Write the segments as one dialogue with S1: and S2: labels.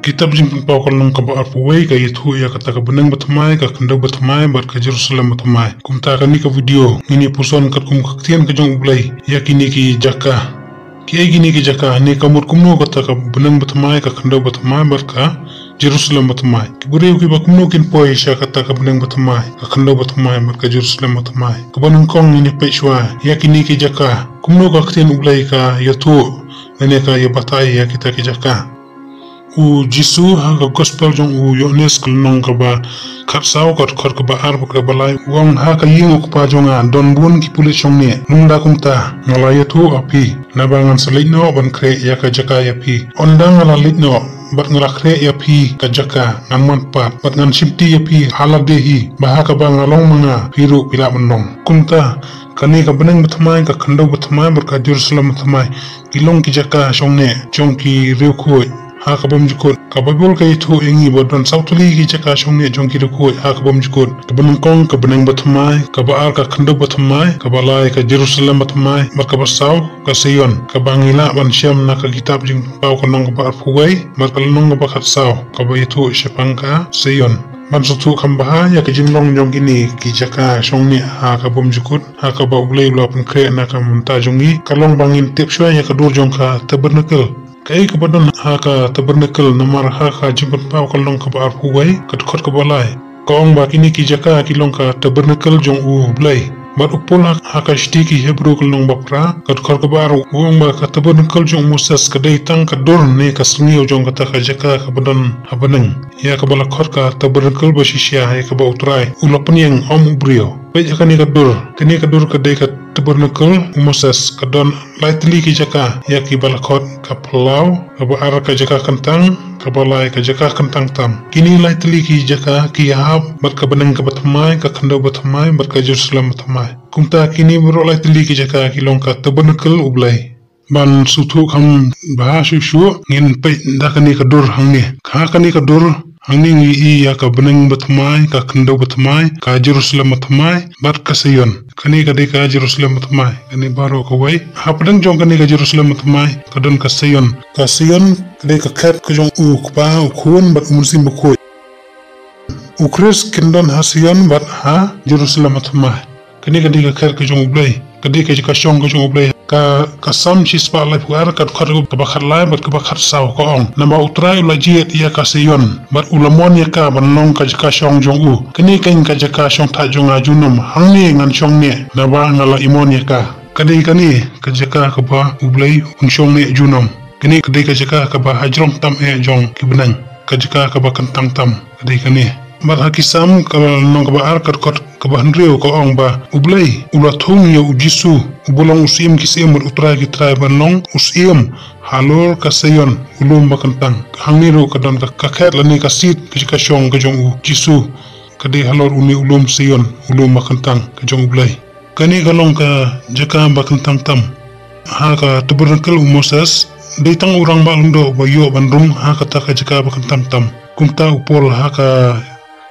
S1: kitab jing pau kalong ka ba arpuway ka itu ya kata ka benang batamai ka kandau batamai bar ka Jerusalem batamai kumta ka ni ka video ini puson kat kum kaktian ka jong ublay ya kini ki jaka ki gini ki jaka ni kamur kumno kata ka benang batamai ka kandau batamai bar ka Jerusalem batamai ki bure ki ba kumno kin poi sha kata ka benang batamai ka kandau batamai bar ka Jerusalem batamai ka banang kong ni peishwa ya kini ki jaka kumno ka kaktian ublay ka yatu nene ka ya batai ya kita ki jaka u jisu ha ka gospel jong u yones kulnong ka ba kharsao ka ba ar ka balai wong ha ka ying ku pa jonga don bun ki pulis jong ne nungda kumta ngala yatu api nabangan selitno ban kre ya ka jaka ya pi ondang ngala litno bat ngala kre ya pi ka jaka ngan pat bat ngan shipti ya pi haladehi ba ha ka ba ngalong manga hiru pila menong kumta kani ka benang batamai ka kandau batamai berka Jerusalem batamai ilong ki jaka jong ne jong ki riukoi ha ka bom jukut ka babul ka itu ingi bodon sautuli ki jaka jong ne jong ki riukoi ha ka bom jukut ka benang kong ka benang batamai ka baar ka kandau batamai ka balai ka Jerusalem batamai berka basau ka Sion ka bangila ban syam na ka kitab jing pau ka nong ka baar puway berka nong ka bakat sau ka ba itu syapang ka Sion man sutu kambaha ya ke jinglong jong kini ki jaka song ni ha ka bom jukut ha ka ba ulay ulapun kre na ka munta jongi kalong bangin tip shwa ya ka dur jong ka tabernacle kai ka badon ha ka tabernacle namar ha ka jimpat pa kalong ka ba arpuway ka khot ka balai kong ba kini ki jaka kilong ka tabernacle jong u blai bar upol ha ka shtiki hebru kalong bapra ka khot ka ba wong ba ka tabernacle jong Moses ka dai tang ka dur ne ka sngiyo jong ka ka jaka ka badon habanang ya ka bala khot ka tabernacle ba shisha ya ka ba utrai ulapan yang ubrio pe kani ka dur ka dai ka tabernacle Moses ka don lightly ki jaka ya ki bala khot ka plau ka ba ar ka jaka kantang ka balai ka jaka kantang tam kini lightly ki jaka ki hab bar ka banang ka batamai ka kandau batamai bar ka Jerusalem batamai kumta kini bro lightly ki jaka ki long ka tabernacle ublai ban sutu kam bahashu shu ngin pe da kani ka dur hangne ka kani ka dur hangni ngi ya ka benang batamai ka kandau batamai ka Jerusalem batamai bar ka Sion kani ka de ka Jerusalem batamai kani baro ka wai hapadang jong kani ka Jerusalem batamai ka don ka Sion kade ka khat ka jong u pa khun bat musim bakoi ukris kindon ha Sion bat ha Jerusalem batamai kani ka de ka khat ka jong ublai kade ka shong ka jong ublai ka sam chis pa lai puar ka khar ka ba khar lai bat ka ba khar saw ko ong namba utrai ula jiet ya ka Sion bat ulamon ya ka ban nong ka shong jong u kani kain ka jaka shong tha jong a junum hangni ngan shong ne naba ngala imon ya ka kani ka jaka ka ba ublai un shong ne junum kani ka jaka ka ba hajrong tam e jong ki benang ka jaka ka ba kantang tam kani bar hakisam kalau nong ba ar kat ka ba hnreu ko ong ba ublai ula thong ya ujisu ubulong usim kisim utrai ki trai ba nong usim halor ka Sion ulum ba kantang hangniru ka don ka khat lani ka sit ka shong ka jong ujisu ka de halor uni ulum Sion ulum ba kantang ka jong ublai kani kalong ka jaka ba kantang tam ha ka tabernacle Moses de tang urang ba lundo ba yo bandung ha ka ta ka jaka ba kantang tam kumta upol ha ka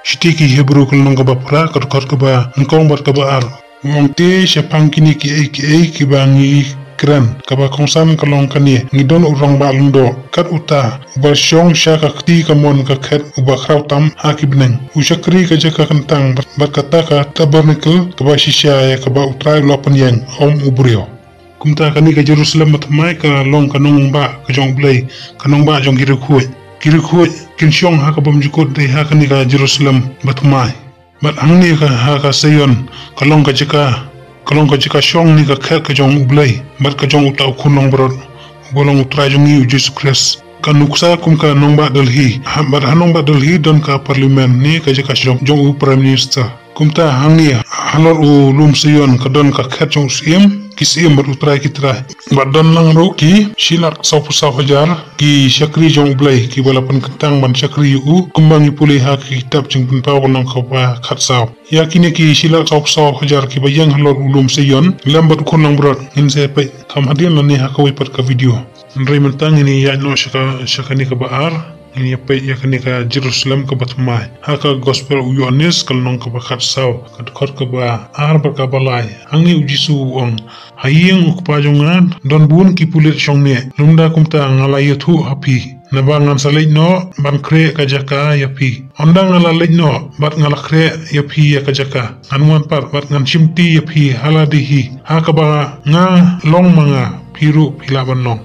S1: shtiki hebru kul nong ka bapra ka khot ka ba ngkong bat ka ba ar wong te syapang kini ki bangi kran ka ba kongsam kalong kani ngidon urang ba lundo kat uta ba shong sha ka kti ka mon ka khat uba kraw tam hakibneng ushakri ka jaka kantang bat ka ta ka tabernacle ka ba shisha ya ka ba utrai lopan yang ubrio kumta kani ka Jerusalem batamai ka long kanong ba ka jong blai kanong ba jong kirikhuai kin shong ha ka bom jukut de ha kani ka Jerusalem batamai bat hangni ka ha ka Sion kalong ka jika shong ni ka khat ka jong ublai bat ka jong utau kunong brod bolong utrai jong yu Jesus Christ kanuksa kum ka nong ba Delhi bat hanong ba Delhi don ka parlimen ni ka jika jong u prime minister kumta hangni halor u lum Sion ka don ka khat jong kisim bat utrai kitrai bat don lang ro ki silak saw hajar ki syakri jong ublai ki balapan kentang ban syakri u kumbangi pulih ha ki kitab jing pun paw nong ka ba khat saw ya kini ki silak saw hajar ki bayang halor ulum Sion lambat kunang brot in se pe kam hadin lani ha ka wi pat ka video nrei mentang ini ya no shaka ni ka baar ini apa ya kini ka Jerusalem ka batamai ha ka gospel u Yohanes kal nong ka bakat saw kat khot ka ba ar ba ka balai hangi ujisu ong hayeng ukpa jongan don bun ki pulit shong ne lumda kumta ngala yathu hapi Nabangan sa lej no ban kre ka jaka ya pi. Ondang ala lej no bat ngala kre ya pi ya ka jaka. Anuan pat bat ngan chimti ya pi hala dihi. Haka ba nga long manga piru pila ban long.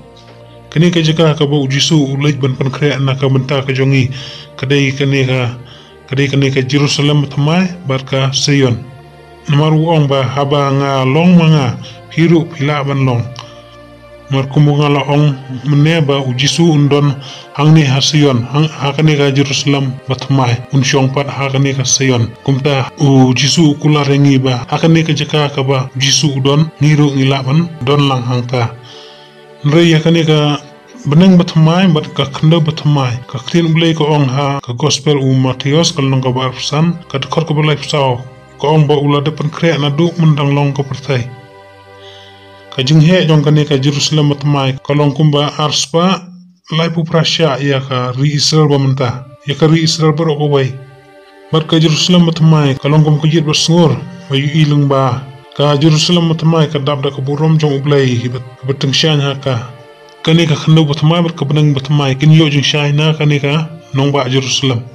S1: Kini ka jaka ka ba ujisu ulej ban pan kre na ka benta ka jongi. Kadai kani ka Jerusalem tamai bat ka Sion. Namaru ong ba haba nga long manga piru pila ban long. Markumbunga la ong meneba ujisu undon hangni hasion hakane ka Jerusalem batmai unsyong pat hakane ka Sion kumta ujisu kula rengi ba hakane ka jaka ka ba ujisu udon ngiru ngilaban don lang hangta nrei hakane ka beneng batmai bat ka khndo batmai ka krin ulei ko ong ha ka gospel Matius kal nong ka ba arsan ka khor ko ba life sao ko ong ba ula depan kre na du mendang long ko pertai kajing he jong kane ka Jerusalem matmai kalong kumba arspa lai pu prasya ya ka ri Israel bamenta ya ka ri Israel baro ko wai bar ka Jerusalem matmai kalong kum kujit basngur bayu ilung ba ka Jerusalem matmai ka dabda ka burom jong ublai beteng syanya ka kane ka khando batmai bar ka benang batmai kin yo jing syana kane ka nong ba Jerusalem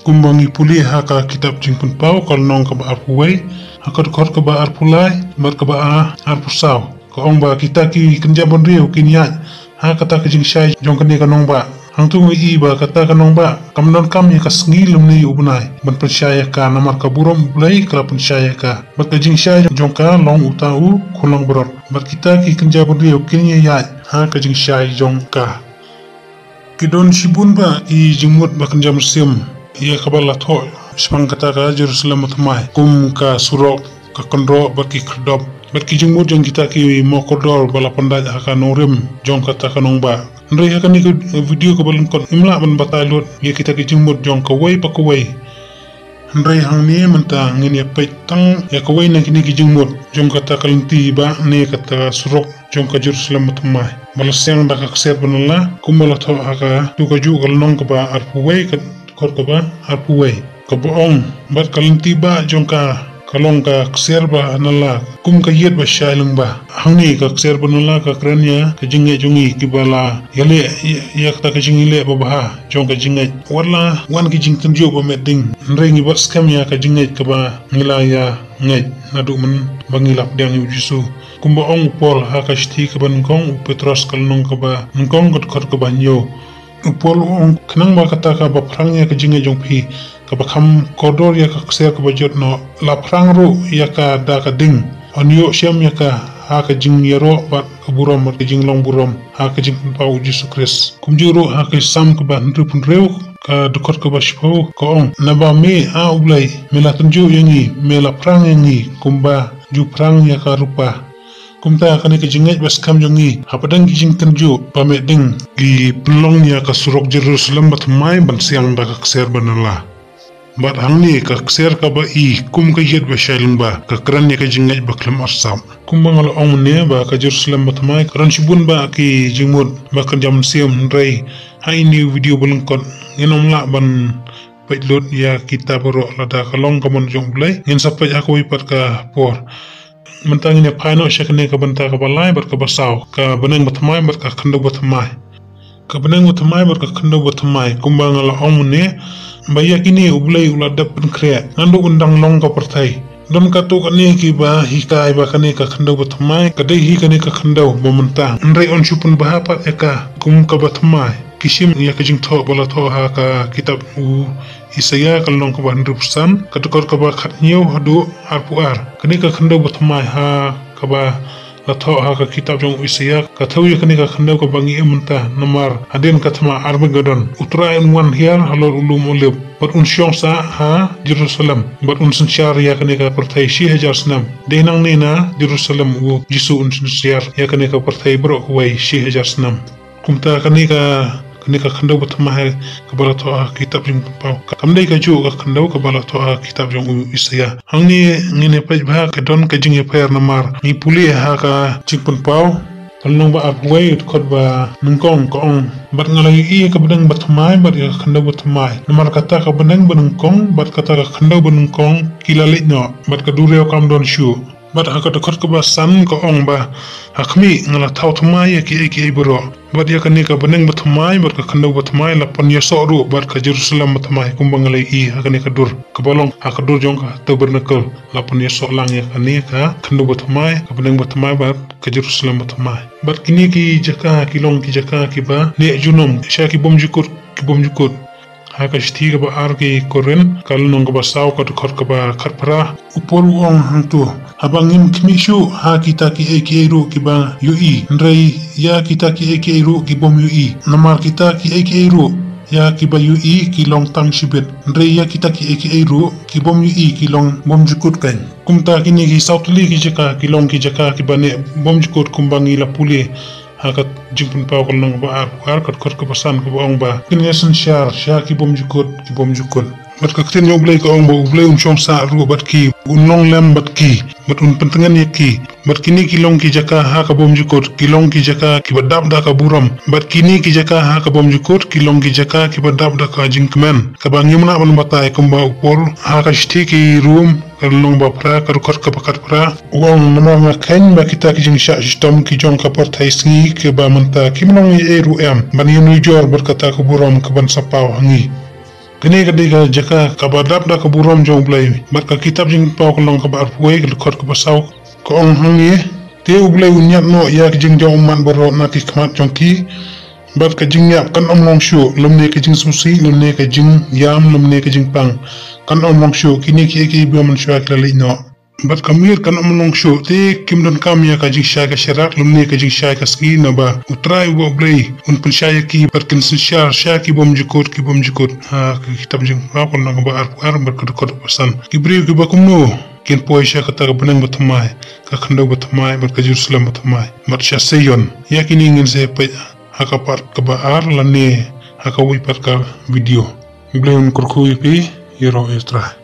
S1: kumbangi puli ha ka kitab jing pun pau kal nong ka ba arpuwai hakot kor ka ba arpulai bar ka ba arpusau ko ong ba kita ki kenja bon riu kinya ha kata ka jing syai jong kane ka nong ba hang tu ngi ba kata ka nong ba kam don kam ya ka sngi lum ni ubnai ban percaya ka namar ka burom blai kala percaya ka bat ka jing syai jong ka long utau kulang borot bat kita ki kenja bon riu kinya ya ha ka jing syai jong ka kidon sibun ba i jingmut ba kenja musim ya ka bala tho spang kata ka Jerusalem matmai kum ka surok ka kondro ba ki krdop berki jengmut jong kita ki mokodol bala pandaj haka norim jong kata kanong ba nrei haka ni video ko balun kon imla ban batalot ye kita ki jengmut jong ka wai pa ko wai nrei hang ni menta ngin ya petang ya ko wai na kini ki jengmut jong kata kalenti ba ne kata surok jong ka Jerusalem matmai bala siang da ka kser banala kumala tho haka tu ka ju kal nong ka ba arpu wai ka kor ka ba arpu wai ka boong bat kalenti ba jong ka kalong ka kser ba nala kum ka yet ba shailung ba hangni ka kser ba nala ka kranya ka jinge jungi kibala yale yak ta ka jingi le ba ba jong ka jinge wala wan ki jing tan jo ba meding nrengi ba skam ya ka jinge ka ba ngila ya ngai nadu men bangilap dang yujisu kumba ong pol ha ka shti ka ban kong petros kal nong ka ba ngong got kor ka ba nyo pol ong knang ba kata ka ba prangnya ka jinge jong phi kabakam kodor ya ka kser ka bajot no la prangru ya ka da ka ding onyo syam ya ka ha ka jing yaro bat ka burom ka jing long burom ha ka jing pa Yesus Kristus kumjuro ha ka sam ka ba ndru pun rew ka dukot ka ba shpo ko ong na ba me a ublai me la tunju yangi me la prang yangi kumba ju prang ya ka rupa kumta kani ka jingai bas kam jongi hapadang ki jing tunju pa me ding ki plong ya ka surok Jerusalem bat mai ban siang da ka kser banala bat hangni ka kser ka ba I kum ka yet ba shailung ba ka kran ni ka jingai ba klam arsam kum bangal ong ne ba ka Jerusalem batmai kran sibun ba ki jingmut ba ka jam siam rei hai ni video bulung kon ngenom la ban paitlot ya kita boro lada kalong ka mon jong blai ngin sapai aku ipat ka por mentang ni paino syakne ka banta ka balai bar ka basau ka beneng batmai bar ka khando batmai ka beneng batmai bar ka khando batmai kum bangal ong ne baya kini ublai uladap pen krea nando undang long ka pertai don katu kani ki ba hikai ba kani ka khandau batmai kadai hi kani ka khandau bomenta nrei on chupun bahapat eka kum ka batmai kishim ya ka jing tho bola tho ha ka kitab Isaya kal long ka ba 100% katukor ka ba khatnyo hadu arpuar kani ka khandau batmai ha ka ba la tho ha ka kitab jong Isaya ka thau ya kani ka khandau ka bangi ementa namar aden ka thama armageddon utra in one here halor ulum ulib bat unsyong sa ha Jerusalem bat unsun syar ya kani ka pertai 1000 denang nena Jerusalem u jisu unsun syar ya kani ka pertai bro wai 1000 kumta kani ka khandau batmai ka bala tho kitab jing pau kamdai ka ju ka khandau ka bala tho kitab jong Isaya hangni ngine pej ba ka don ka jing per namar ni puli ha ka jingpun pau kalong ba apway khot ba nungkong ko ong bat ngalagi I ka bedang batmai bat ka khandau batmai namar kata ka bedang benungkong bat kata ka khandau benungkong kilalik no bat ka dureo kam don shu bat haka dekat ke basan ke ong ba hakmi ngala tau thamai ki bro bat ya kan ka beneng bathamai bat ka khandau bathamai lapan ya soru bat ka Jerusalem bathamai kumbang ngalai I haka ne ka dur ke bolong haka dur jong ka tabernacle lapan ya so lang ya kan ka khandau bathamai ka beneng bathamai bat ka Jerusalem bathamai bat kini ki jaka ki long ki jaka ki ba ne junom sha ki bom jukut haka shti ka ba ar ki koren kal nong ka ba saw ka dekat ka ba kharpara upol ong hantu habangim kimishu ha kita ki ru ki ba UI ndrai ya kita ki ru ki bom UI namar kita ki ru ya ki ba UI ki long tang shibet ndrai ya kita ki ru ki bom UI ki long bom jukut kan kumta kini ki sautli ki jaka ki long ki jaka ki ba ne bom jukut kumbangi la pule haka jimpun pau kal nong ba ar kat ka pasan ko ong ba kini yasan sha ki bom jukut bat ka kten yong blai ka ong ba blai chom sa ru bat ki long lem bat pentengan ye ki bat kini ki long ki jaka ha ka bom jukut ki long ki jaka ki badap da ka buram bat kini ki jaka ha ka bom jukut ki long ki jaka ki badap da ka jinkmen ka bang yumna ban batai kumba upol ha ka shti ki room kalong ba pra ka rukot ka pakat pra wong nama ma ken ba kita ki jing sha jtom ki jong ka por thaisngi ke ba manta ki mong e ru em ban yunu jor bar ka ta ka buram ka ban sapau hangi kini ka jaka ka badap da ka buram jong blai bat ka kitab jing pau kalong ka bar puai ka rukot ka pasaw ko ong hangi te ublai unyat no ya ki jing jong man baro na ki kmat jong ki bat ka jing yap kan long shu lumne ka jing susi lumne ka jing yam lumne ka jing pang kan long shu kini ki bi man shu ka li no bat ka mir kan long shu te kim don kam ya ka jing sha ka sharak lumne ka jing sha ka ski na ba utrai wo blai un pun sha ki bat kan sha ki bom jukut ha kitab jing pa ko na ba ar bar ka ko pasan ki bri ki ba kumno ken poisha kata ka beneng bathamai ka khandau bathamai bat ka Jerusalem bathamai mat sha seyon ya kini ngin se pa haka part ka ba ar lane haka wi pat ka video blem kurkhui pi yero extra